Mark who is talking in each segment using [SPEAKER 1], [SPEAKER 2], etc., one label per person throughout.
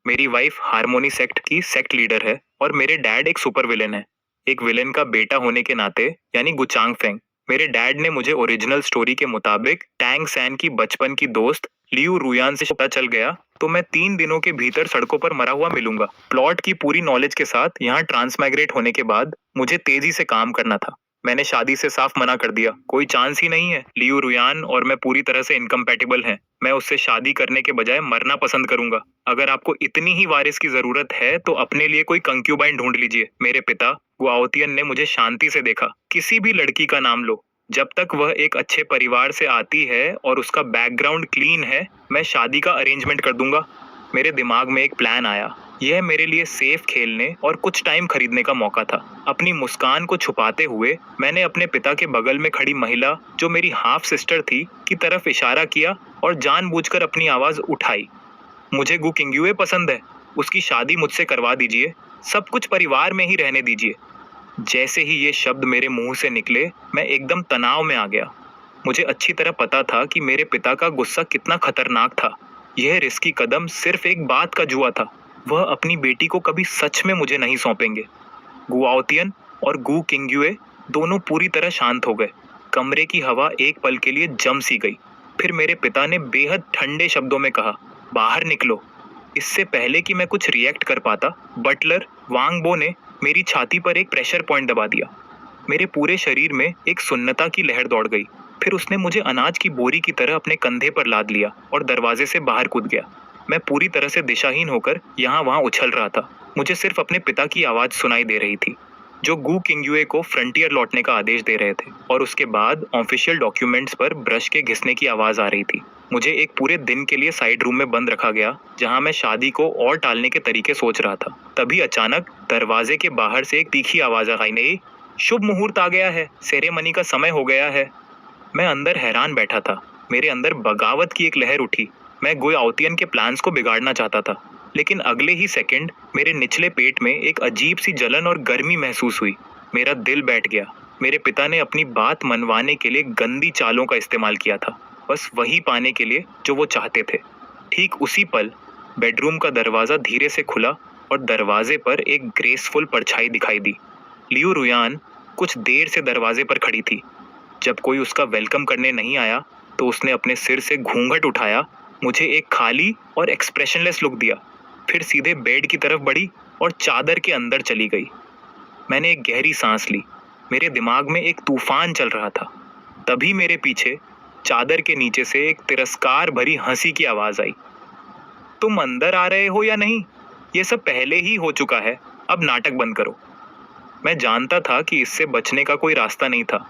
[SPEAKER 1] मेरी wife harmony sect की sect leader है और मेरे डैड एक सुपर विलेन है। एक विलेन का बेटा होने के नाते, यानी गुचांग फेंग, मेरे डैड ने मुझे ओरिजिनल स्टोरी के मुताबिक टैंग सैन की बचपन की दोस्त लियू रुयान से पता चल गया तो मैं 3 दिनों के भीतर सड़कों पर मरा हुआ मिलूंगा। प्लॉट की पूरी नॉलेज के साथ यहाँ ट्रांसमाइग्रेट होने के बाद मुझे तेजी से काम करना था। मैंने शादी से साफ मना कर दिया, कोई चांस ही नहीं है। लियू रुयान और मैं पूरी तरह से इनकम्पैटिबल हैं। मैं उससे शादी करने के बजाय मरना पसंद करूंगा। अगर आपको इतनी ही वारिस की जरूरत है तो अपने लिए कोई कंक्यूबाइन ढूंढ लीजिए। मेरे पिता गुआओतियन ने मुझे शांति से देखा। किसी भी लड़की का नाम लो, जब तक वह एक अच्छे परिवार से आती है और उसका बैकग्राउंड क्लीन है, मैं शादी का अरेंजमेंट कर दूंगा। मेरे दिमाग में एक प्लान आया। यह मेरे लिए सेफ खेलने और कुछ टाइम खरीदने का मौका था। अपनी मुस्कान को छुपाते हुए मैंने अपने पिता के बगल में खड़ी महिला, जो मेरी हाफ सिस्टर थी, की तरफ इशारा किया और जानबूझकर अपनी आवाज उठाई। मुझे गु किंग्युए पसंद है। उसकी शादी मुझसे करवा दीजिए। सब कुछ परिवार में ही रहने दीजिए। जैसे ही ये शब्द मेरे मुंह से निकले, मैं एकदम तनाव में आ गया। मुझे अच्छी तरह पता था कि मेरे पिता का गुस्सा कितना खतरनाक था। यह रिस्की कदम सिर्फ एक बात का जुआ था। वह अपनी बेटी को कभी सच में मुझे नहीं सौंपेंगे। गुआओतियन और गु किंग्युए दोनों पूरी तरह शांत हो गए। कमरे की हवा एक पल के लिए जम सी गई। फिर मेरे पिता ने बेहद ठंडे शब्दों में कहा, बाहर निकलो। इससे पहले कि मैं कुछ रिएक्ट कर पाता, बटलर वांगबो ने मेरी छाती पर एक प्रेशर पॉइंट दबा दिया। मेरे पूरे शरीर में एक सुन्नता की लहर दौड़ गई। फिर उसने मुझे अनाज की बोरी की तरह अपने कंधे पर लाद लिया और दरवाजे से बाहर कूद गया। मैं पूरी तरह से दिशाहीन होकर यहाँ वहाँ उछल रहा था। मुझे सिर्फ अपने पिता की आवाज सुनाई दे रही थी, जो गु किंग्युए को फ्रंटियर लौटने का आदेश दे रहे थे, और उसके बाद ऑफिशियल डॉक्यूमेंट्स पर ब्रश के घिसने की आवाज आ रही थी। मुझे एक पूरे दिन के लिए साइड रूम में बंद रखा गया, जहां मैं शादी को और टालने के तरीके सोच रहा था। तभी अचानक दरवाजे के बाहर से एक तीखी आवाज आई, नहीं, शुभ मुहूर्त आ गया है, सेरेमनी का समय हो गया है। मैं अंदर हैरान बैठा था। मेरे अंदर बगावत की एक लहर उठी। मैं गुआओतियन के प्लान्स को बिगाड़ना चाहता था, लेकिन अगले ही सेकंड मेरे निचले पेट में एक अजीब सी जलन और गर्मी महसूस हुई। मेरा दिल बैठ गया। मेरे पिता ने अपनी बात मनवाने के लिए गंदी चालों का इस्तेमाल किया था, बस वही पाने के लिए जो वो चाहते थे। ठीक उसी पल बेडरूम का दरवाजा धीरे से खुला और दरवाजे पर एक ग्रेसफुल परछाई दिखाई दी। लियू रुयान कुछ देर से दरवाजे पर खड़ी थी। जब कोई उसका वेलकम करने नहीं आया तो उसने अपने सिर से घूंघट उठाया, मुझे एक खाली और एक्सप्रेशनलेस लुक दिया, फिर सीधे बेड की तरफ बढ़ी और चादर के अंदर चली गई। मैंने एक गहरी सांस ली। मेरे दिमाग में एक तूफान चल रहा था। तभी मेरे पीछे चादर के नीचे से एक तिरस्कार भरी हंसी की आवाज आई, तुम अंदर आ रहे हो या नहीं? ये सब पहले ही हो चुका है, अब नाटक बंद करो। मैं जानता था कि इससे बचने का कोई रास्ता नहीं था।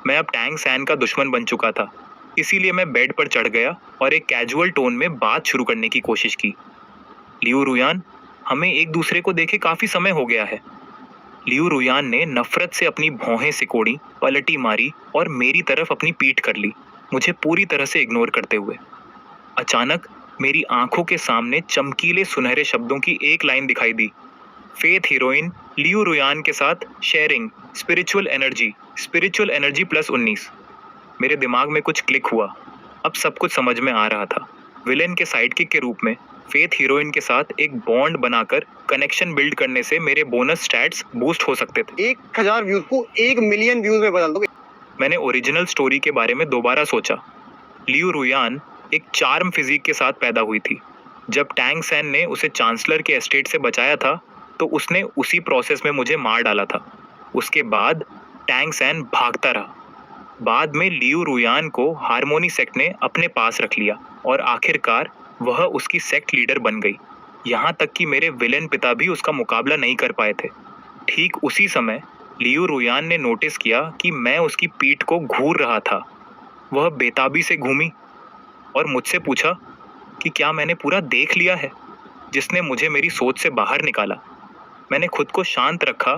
[SPEAKER 1] मैं अब टैंग सैन का दुश्मन बन चुका था। इसीलिए मैं बेड पर चढ़ गया और एक कैजुअल टोन में बात शुरू करने की कोशिश की। लियू रुयान, हमें एक दूसरे को देखे काफी समय हो गया है। लियू रुयान ने नफरत से अपनी भौहें सिकोड़ी, पलटी मारी और मेरी तरफ अपनी पीठ कर ली, मुझे पूरी तरह से इग्नोर करते हुए। अचानक मेरी आंखों के सामने चमकीले सुनहरे शब्दों की एक लाइन दिखाई दी, फेथ हीरोइन लियू रुयान के साथ शेयरिंग स्पिरिचुअल एनर्जी +19। मेरे दिमाग में कुछ क्लिक हुआ। अब सब कुछ समझ में आ रहा था। विलेन के साइडकिक के रूप में फेथ हीरोइन के साथ एक बॉन्ड बनाकर कनेक्शन बिल्ड करने से मेरे बोनस स्टैट्स बूस्ट हो सकते थे।
[SPEAKER 2] 1000 व्यूज को 1 मिलियन व्यूज में बदल दोगे।
[SPEAKER 1] मैंने ओरिजिनल स्टोरी के बारे में दोबारा सोचा। लियू रुयान एक चार्म फिजिक के साथ पैदा हुई थी। जब टैंग सैन ने उसे चांसलर के एस्टेट से बचाया था तो उसने उसी प्रोसेस में मुझे मार डाला था। उसके बाद टैंग सैन भागता रहा। बाद में लियू रुयान को हारमोनी सेक्ट ने अपने पास रख लिया और आखिरकार वह उसकी सेक्ट लीडर बन गई। यहाँ तक कि मेरे विलेन पिता भी उसका मुकाबला नहीं कर पाए थे। ठीक उसी समय लियू रुयान ने नोटिस किया कि मैं उसकी पीठ को घूर रहा था। वह बेताबी से घूमी और मुझसे पूछा कि क्या मैंने पूरा देख लिया है, जिसने मुझे मेरी सोच से बाहर निकाला। मैंने खुद को शांत रखा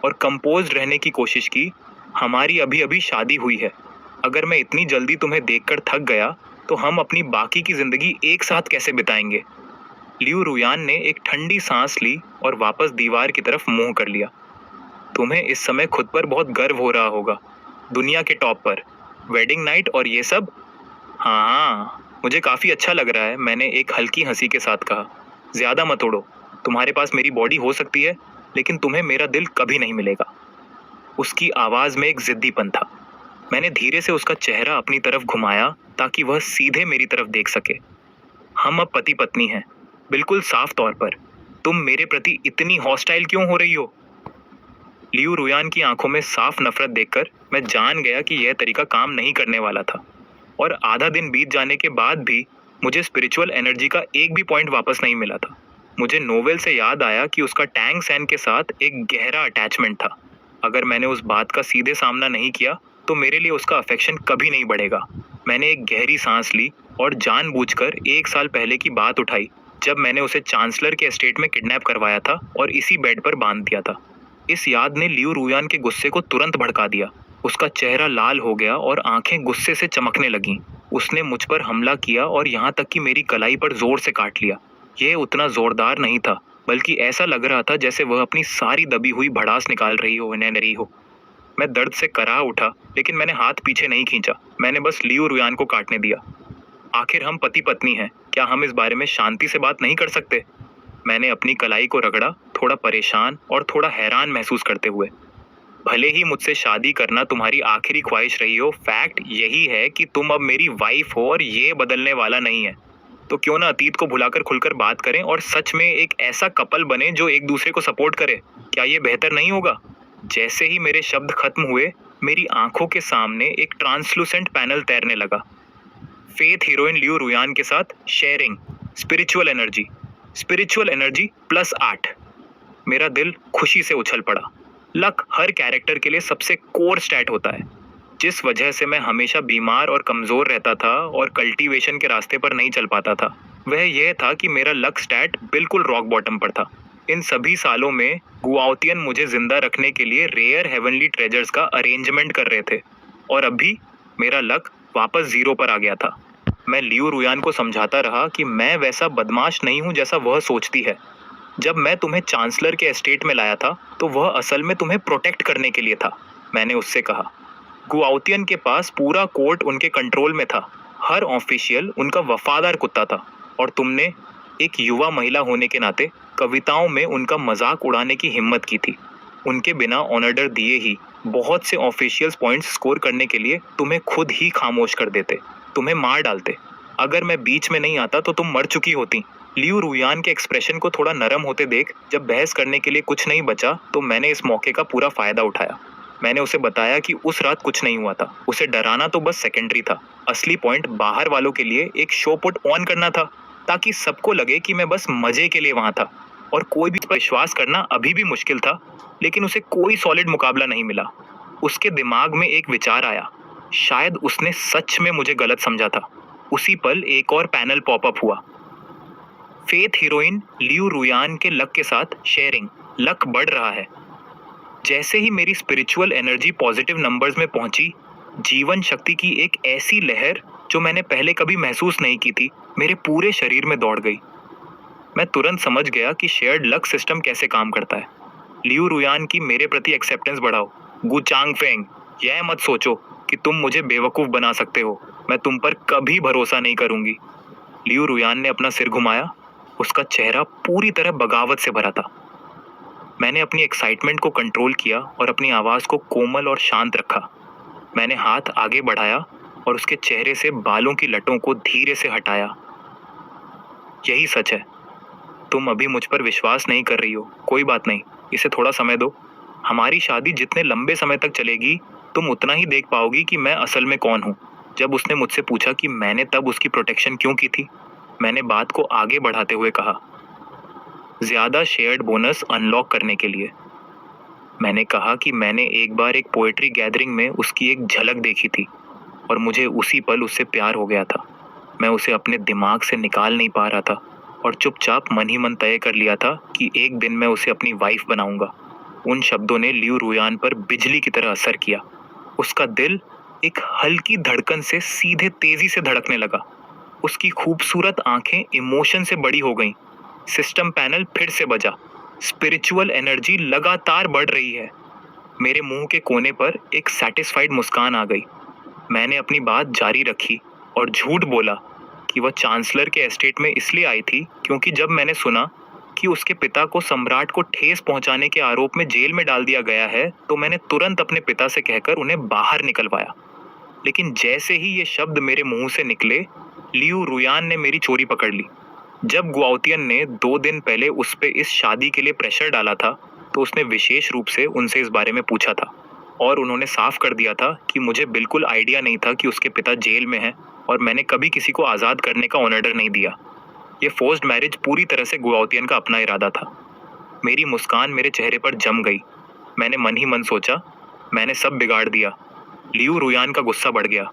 [SPEAKER 1] और कंपोज्ड रहने की कोशिश की। हमारी अभी अभी शादी हुई है। अगर मैं इतनी जल्दी तुम्हें देखकर थक गया तो हम अपनी बाकी की जिंदगी एक साथ कैसे बिताएंगे? लियू रुयान ने एक ठंडी सांस ली और वापस दीवार की तरफ मुंह कर लिया। तुम्हें इस समय खुद पर बहुत गर्व हो रहा होगा, दुनिया के टॉप पर, वेडिंग नाइट और ये सब। हाँ, मुझे काफी अच्छा लग रहा है, मैंने एक हल्की हंसी के साथ कहा। ज्यादा मत उड़ो। तुम्हारे पास मेरी बॉडी हो सकती है, लेकिन तुम्हें मेरा दिल कभी नहीं मिलेगा। उसकी आवाज में एक जिद्दीपन था। मैंने धीरे से उसका चेहरा अपनी तरफ घुमाया ताकि वह सीधे मेरी तरफ देख सके। हम अब पति पत्नी हैं, बिल्कुल साफ तौर पर। तुम मेरे प्रति इतनी हॉस्टाइल क्यों हो रही हो? लियू रुयान की आंखों में साफ नफरत देखकर मैं जान गया कि यह तरीका काम नहीं करने वाला था। और आधा दिन बीत जाने के बाद भी मुझे स्पिरिचुअल एनर्जी का एक भी पॉइंट वापस नहीं मिला था। मुझे नोवेल से याद आया कि उसका टैंग सैन के साथ एक गहरा अटैचमेंट था। अगर मैंने उस बात का सीधे सामना नहीं किया तो मेरे लिए उसका अफेक्शन कभी नहीं बढ़ेगा। मैंने एक गहरी सांस ली और जानबूझकर 1 साल पहले की बात उठाई, जब मैंने उसे चांसलर के एस्टेट में किडनैप करवाया था और इसी बेड पर बांध दिया था। इस याद ने लियू रुयान के गुस्से को तुरंत भड़का दिया। उसका चेहरा लाल हो गया और आंखें गुस्से से चमकने लगीं। उसने मुझ पर हमला किया और यहाँ तक कि मेरी कलाई पर जोर से काट लिया। यह उतना जोरदार नहीं था, बल्कि ऐसा लग रहा था जैसे वह अपनी सारी दबी हुई भड़ास निकाल रही हो, इन्हें रही हो। मैं दर्द से कराह उठा, लेकिन मैंने हाथ पीछे नहीं खींचा। मैंने बस लियू रुयान को काटने दिया। आखिर हम पति पत्नी हैं, क्या हम इस बारे में शांति से बात नहीं कर सकते? मैंने अपनी कलाई को रगड़ा, थोड़ा परेशान और थोड़ा हैरान महसूस करते हुए। भले ही मुझसे शादी करना तुम्हारी आखिरी ख्वाहिश रही हो, फैक्ट यही है कि तुम अब मेरी वाइफ हो और ये बदलने वाला नहीं है। तो क्यों ना अतीत को भुलाकर खुलकर बात करें और सच में एक ऐसा कपल बने जो एक दूसरे को सपोर्ट करे। क्या ये बेहतर नहीं होगा? जैसे ही मेरे शब्द खत्म हुए, मेरी आंखों के सामने एक ट्रांसलूसेंट पैनल तैरने लगा। फेथ हीरोइन लियू रुयान के साथ sharing spiritual energy, spiritual energy +8। मेरा दिल खुशी से उछल पड़ा। लक हर कैरेक्टर के लिए सबसे कोर स्टैट होता है। जिस वजह से मैं हमेशा बीमार और कमजोर रहता था और कल्टीवेशन के रास्ते पर नहीं चल पाता था, वह यह था कि मेरा लक स्टैट बिल्कुल रॉक बॉटम पर था। इन सभी सालों में गुआउतियन मुझे जिंदा रखने के लिए रेयर हेवनली ट्रेजर्स का अरेंजमेंट कर रहे थे, और अभी मेरा लक वापस 0 पर आ गया था। मैं लियू रुयान को समझाता रहा कि मैं वैसा बदमाश नहीं हूं जैसा वह सोचती है। जब मैं तुम्हें चांसलर के एस्टेट में लाया था तो वह असल में तुम्हें प्रोटेक्ट करने के लिए था, मैंने उससे कहा। गुआउतियन के पास पूरा कोर्ट उनके कंट्रोल में था। हर ऑफिशियल उनका वफादार कुत्ता था, और तुमने एक युवा महिला होने के नाते कविताओं में उनका मजाक उड़ाने की हिम्मत की थी। उनके बिना ऑनर्डर दिए ही बहुत से ऑफिशियल्स पॉइंट्स स्कोर करने के लिए तुम्हें खुद ही खामोश कर देते, तुम्हें मार डालते। अगर मैं बीच में नहीं आता तो तुम मर चुकी होती। लियू रुयान के एक्सप्रेशन को थोड़ा नरम होते देख, जब बहस करने के लिए कुछ नहीं बचा तो मैंने इस मौके का पूरा फायदा उठाया। मैंने उसे बताया कि उस रात कुछ नहीं हुआ था। उसे डराना तो बस सेकेंडरी था। असली पॉइंट बाहर वालों के लिए एक शो पुट ऑन करना था, ताकि सबको लगे कि मैं बस मजे के लिए वहां था। और कोई भी पर विश्वास करना अभी भी मुश्किल था, लेकिन उसे कोई सॉलिड मुकाबला नहीं मिला। उसके दिमाग में एक विचार आया। शायद उसने सच में मुझे गलत समझा था। उसी पल एक और पैनल पॉपअप हुआ। फेथ हीरोइन लियू रुयान के लक के साथ शेयरिंग, लक बढ़ रहा है। जैसे ही मेरी स्पिरिचुअल एनर्जी पॉजिटिव नंबर्स में पहुंची, जीवन शक्ति की एक ऐसी लहर जो मैंने पहले कभी महसूस नहीं की थी, मेरे पूरे शरीर में दौड़ गई। मैं तुरंत समझ गया कि शेयर्ड लक सिस्टम कैसे काम करता है। लियू रुयान की मेरे प्रति एक्सेप्टेंस बढ़ाओ। गु चांगफेंग, यह मत सोचो कि तुम मुझे बेवकूफ बना सकते हो। मैं तुम पर कभी भरोसा नहीं करूंगी। लियू रुयान ने अपना सिर घुमाया। उसका चेहरा पूरी तरह बगावत से भरा था। मैंने अपनी एक्साइटमेंट को कंट्रोल किया और अपनी आवाज को कोमल और शांत रखा। मैंने हाथ आगे बढ़ाया और उसके चेहरे से बालों की लटों को धीरे से हटाया। यही सच है। तुम अभी मुझ पर विश्वास नहीं कर रही हो, कोई बात नहीं, इसे थोड़ा समय दो। हमारी शादी जितने लंबे समय तक चलेगी, तुम उतना ही देख पाओगी कि मैं असल में कौन हूँ। जब उसने मुझसे पूछा कि मैंने तब उसकी प्रोटेक्शन क्यों की थी, मैंने बात को आगे बढ़ाते हुए कहा, ज्यादा शेयर्ड बोनस अनलॉक करने के लिए। मैंने कहा कि मैंने एक बार एक पोएट्री गैदरिंग में उसकी एक झलक देखी थी और मुझे उसी पल उससे प्यार हो गया था। मैं उसे अपने दिमाग से निकाल नहीं पा रहा था और चुपचाप मन ही मन तय कर लिया था कि एक दिन मैं उसे अपनी वाइफ बनाऊंगा। उन शब्दों ने लियू रुयान पर बिजली की तरह असर किया। उसका दिल एक हल्की धड़कन से सीधे तेजी से धड़कने लगा। उसकी खूबसूरत आंखें इमोशन से बड़ी हो गईं। सिस्टम पैनल फिर से बजा। स्पिरिचुअल एनर्जी लगातार बढ़ रही है। मेरे मुंह के कोने पर एक सेटिस्फाइड मुस्कान आ गई। मैंने अपनी बात जारी रखी और झूठ बोला कि वह चांसलर के एस्टेट में इसलिए आई थी क्योंकि जब मैंने सुना कि उसके पिता को सम्राट को ठेस पहुंचाने के आरोप में जेल में डाल दिया गया है, तो मैंने तुरंत अपने पिता से कहकर उन्हें बाहर निकलवाया। लेकिन जैसे ही ये शब्द मेरे मुंह से निकले, लियू रुयान ने मेरी चोरी पकड़ ली। जब गुआउतियन ने 2 दिन पहले उस पे इस शादी के लिए प्रेशर डाला था, तो उसने विशेष रूप से उनसे इस बारे में पूछा था और उन्होंने साफ कर दिया था कि मुझे बिल्कुल आइडिया नहीं था कि उसके पिता जेल में हैं और मैंने कभी किसी को आज़ाद करने का ऑर्डर नहीं दिया। ये फोर्स्ड मैरिज पूरी तरह से गुआउतियन का अपना इरादा था। मेरी मुस्कान मेरे चेहरे पर जम गई। मैंने मन ही मन सोचा, मैंने सब बिगाड़ दिया। लियू रुयान का गुस्सा बढ़ गया।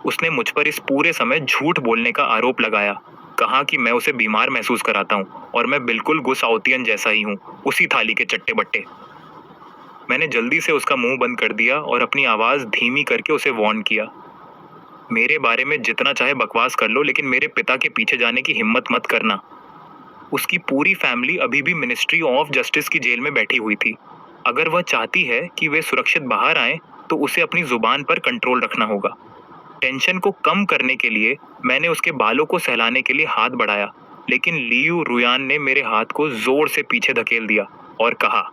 [SPEAKER 1] उसने मुझ पर इस पूरे समय झूठ बोलने का आरोप लगाया। कहा कि मैं उसे बीमार महसूस कराता हूँ और मैं बिल्कुल गुसाउतियन जैसा ही हूँ, उसी थाली के चट्टे बट्टे। मैंने जल्दी से उसका मुंह बंद कर दिया और अपनी आवाज़ धीमी करके उसे वार्न किया, मेरे बारे में जितना चाहे बकवास कर लो, लेकिन मेरे पिता के पीछे जाने की हिम्मत मत करना। उसकी पूरी फैमिली अभी भी मिनिस्ट्री ऑफ जस्टिस की जेल में बैठी हुई थी। अगर वह चाहती है कि वे सुरक्षित बाहर आएं, तो उसे अपनी जुबान पर कंट्रोल रखना होगा। टेंशन को कम करने के लिए मैंने उसके बालों को सहलाने के लिए हाथ बढ़ाया, लेकिन लियू रुयान ने मेरे हाथ को जोर से पीछे धकेल दिया और कहा,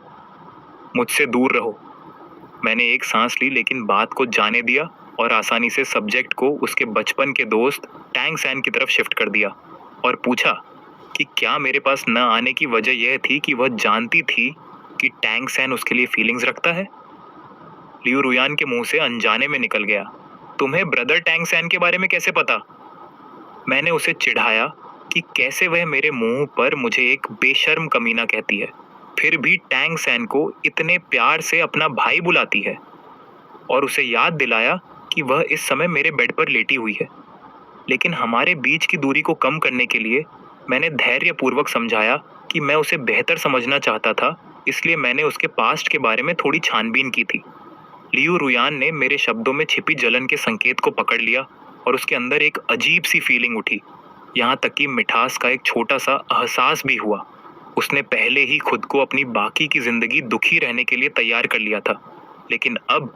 [SPEAKER 1] मुझसे दूर रहो। मैंने एक सांस ली, लेकिन बात को जाने दिया और आसानी से सब्जेक्ट को उसके बचपन के दोस्त टैंग सैन की तरफ शिफ्ट कर दिया और पूछा कि क्या मेरे पास न आने की वजह यह थी कि वह जानती थी कि टैंग सैन उसके लिए फीलिंग्स रखता है। लियू रुयान के मुंह से अनजाने में निकल गया, तुम्हें ब्रदर टैंग सैन के बारे में कैसे पता? मैंने उसे चिढ़ाया कि कैसे वह मेरे मुंह पर मुझे एक बेशर्म कमीना कहती है, फिर भी टैंग सैन को इतने प्यार से अपना भाई बुलाती है, और उसे याद दिलाया कि वह इस समय मेरे बेड पर लेटी हुई है। लेकिन हमारे बीच की दूरी को कम करने के लिए मैंने धैर्यपूर्वक समझाया कि मैं उसे बेहतर समझना चाहता था, इसलिए मैंने उसके पास्ट के बारे में थोड़ी छानबीन की थी। लियू रुयान ने मेरे शब्दों में छिपी जलन के संकेत को पकड़ लिया और उसके अंदर एक अजीब सी फीलिंग उठी, यहाँ तक कि मिठास का एक छोटा सा एहसास भी हुआ। उसने पहले ही खुद को अपनी बाकी की जिंदगी दुखी रहने के लिए तैयार कर लिया था, लेकिन अब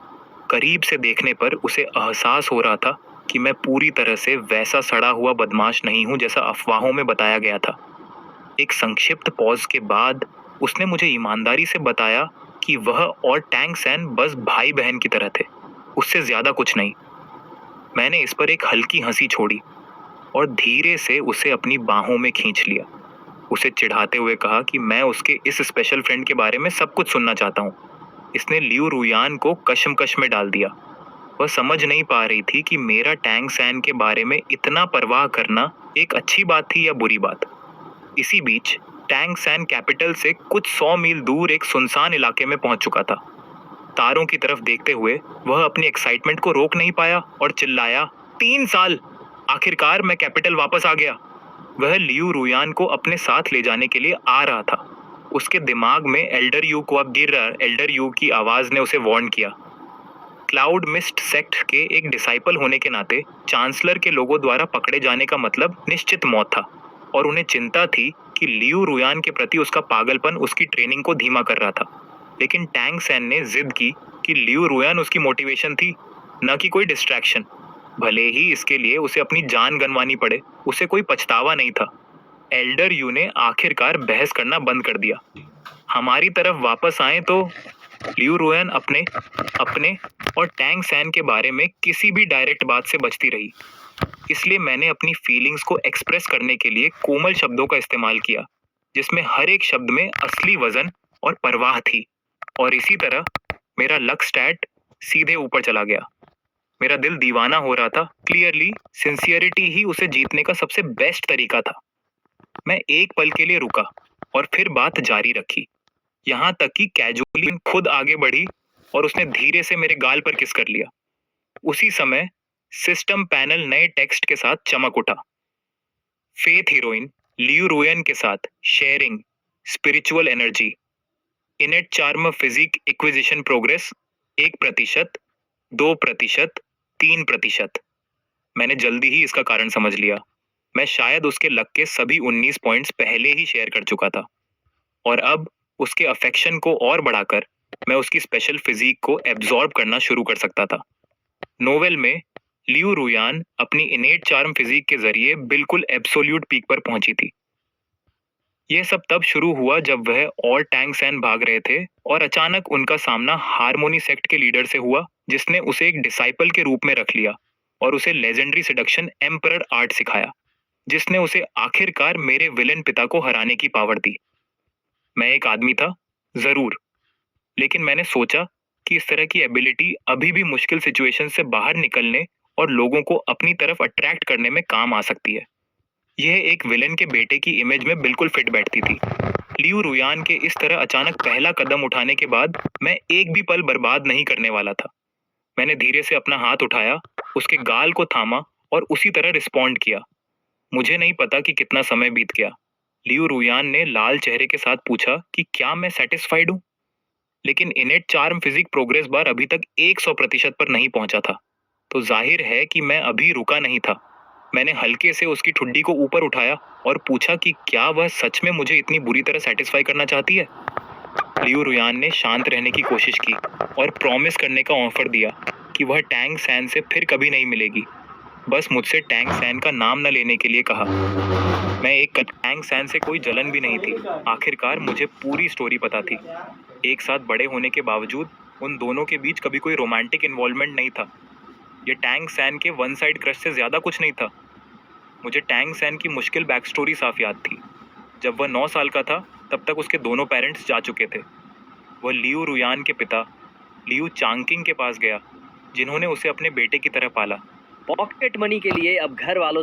[SPEAKER 1] करीब से देखने पर उसे एहसास हो रहा था कि मैं पूरी तरह से वैसा सड़ा हुआ बदमाश नहीं हूं जैसा अफवाहों में बताया गया था। एक संक्षिप्त पॉज के बाद उसने मुझे ईमानदारी से बताया कि वह और टैंग सैन बस भाई बहन की तरह थे, उससे ज्यादा कुछ नहीं। मैंने इस पर एक हल्की हंसी छोड़ी और धीरे से उसे अपनी बाहों में खींच लिया। उसे चिढ़ाते हुए कहा कि मैं उसके इस स्पेशल फ्रेंड के बारे में सब कुछ सुनना चाहता हूँ। इसने लियू रुयान को कशमकश में डाल दिया। वह समझ नहीं पा रही थी कि मेरा टैंग सैन के बारे में इतना परवाह करना एक अच्छी बात थी या बुरी बात। इसी बीच टैंग सैन कैपिटल से कुछ 100 मील दूर एक सुनसान इलाके में पहुंच चुका था। तारों की तरफ देखते हुए वह अपनी एक्साइटमेंट को रोक नहीं पाया और चिल्लाया, 3 साल! आखिरकार मैं कैपिटल वापस आ गया। वह लियू रुयान को अपने साथ ले जाने के लिए आ रहा था। उसके दिमाग में एल्डर यू को अब गिर रहा, एल्डर यू की आवाज ने उसे वार्न किया। क्लाउड मिस्ट सेक्ट के एक डिसाइपल होने के नाते चांसलर के लोगों द्वारा पकड़े जाने का मतलब निश्चित मौत था, और उन्हें चिंता थी कि लियू रुयान के प्रति उसका पागलपन उसकी ट्रेनिंग को धीमा कर रहा था। लेकिन टैंग सैन ने जिद की कि लियू रुयान उसकी मोटिवेशन थी, न कि कोई डिस्ट्रैक्शन। भले ही इसके लिए उसे अपनी जान गंवानी पड़े, उसे कोई पछतावा नहीं था। एल्डर यू ने आखिरकार बहस करना बंद कर दिया। हमारी तरफ वापस आए तो लियू रुयान अपने अपने और टैंग सैन के बारे में किसी भी डायरेक्ट बात से बचती रही। इसलिए मैंने अपनी फीलिंग्स को एक्सप्रेस करने के लिए कोमल शब्दों का इस्तेमाल किया, जिसमें हर एक शब्द में असली वजन और परवाह थी। और इसी तरह मेरा लक स्टैट सीधे ऊपर चला गया। मेरा दिल दीवाना हो रहा था। क्लियरली सिंसियरिटी ही उसे जीतने का सबसे बेस्ट तरीका था। मैं एक पल के लिए रुका और फिर बात जारी रखी, यहाँ तक कि कैजुअली खुद आगे बढ़ी और उसने धीरे से मेरे गाल पर किस कर लिया। उसी समय सिस्टम पैनल नए टेक्स्ट के साथ चमक उठा। फेथ हीरोइन लियू रुयन के साथ sharing spiritual energy, innate charm physique acquisition progress 1%, 2%, 3%। मैंने जल्दी ही इसका कारण समझ लिया। मैं शायद उसके लक के सभी 19 पॉइंट्स पहले ही शेयर कर चुका था, और अब उसके अफेक्शन को और बढ़ाकर मैं उसकी स्पेशल फिजिक को एब्जॉर्ब करना शुरू कर सकता था। नोवेल में लियू रुयान अपनी इनेट चार्म फिजिक के जरिए बिल्कुल एब्सोल्यूट पीक पर पहुंची थी। यह सब तब शुरू हुआ जब वह और टैंग सैन भाग रहे थे और अचानक उनका सामना हारमोनी सेक्ट के लीडर से हुआ, जिसने उसे एक डिसाइपल के रूप में रख लिया और उसे लेजेंडरी सेडक्शन एम्परर आर्ट सिखाया, जिसने उसे आखिरकार मेरे विलेन पिता को हराने की पावर दी। मैं एक आदमी था, जरूर, लेकिन मैंने सोचा कि इस तरह की एबिलिटी अभी भी मुश्किल सिचुएशन से बाहर निकलने और लोगों को अपनी तरफ अट्रैक्ट करने में काम आ सकती है। यह एक विलेन के बेटे की इमेज में बिल्कुल फिट बैठती थी। लियू रुयान के इस तरह अचानक पहला कदम उठाने के बाद मैं एक भी पल बर्बाद नहीं करने वाला था। मैंने धीरे से अपना हाथ उठाया, उसके गाल को थामा और उसी तरह रिस्पॉन्ड किया। मुझे नहीं पता कि कितना समय बीत गया। लियू रुयान ने लाल चेहरे के साथ पूछा कि क्या मैं सेटिस्फाइड हूँ, लेकिन innate charm physique progress bar अभी तक 100% पर नहीं पहुंचा था, तो जाहिर है कि मैं अभी रुका नहीं था। मैंने हल्के से उसकी ठुड्डी को ऊपर उठाया और पूछा कि क्या वह सच में मुझे इतनी बुरी तरह सेटिस्फाई करना चाहती है। लियू रुयान ने शांत रहने की कोशिश की और प्रॉमिस करने का ऑफर दिया कि वह टैंग सैन से फिर कभी नहीं मिलेगी। बस मुझसे टैंग सैन का नाम न लेने के लिए कहा। मैं एक टैंग सैन से कोई जलन भी नहीं थी। आखिरकार मुझे पूरी स्टोरी पता थी। एक साथ बड़े होने के बावजूद उन दोनों के बीच कभी कोई रोमांटिक इन्वॉल्वमेंट नहीं था। ये टैंग सैन के वन साइड क्रश से ज्यादा कुछ नहीं था। मुझे टैंग सैन की मुश्किल बैक स्टोरी साफ याद थी। जब वह 9 साल का था, तब तक उसके दोनों पेरेंट्स जा चुके थे। वह लियू रुयान के पिता लियू चांगकिंग के पास गया, जिन्होंने उसे अपने बेटे की तरह पाला।
[SPEAKER 3] पॉकेट मनी के लिए अब घर वालों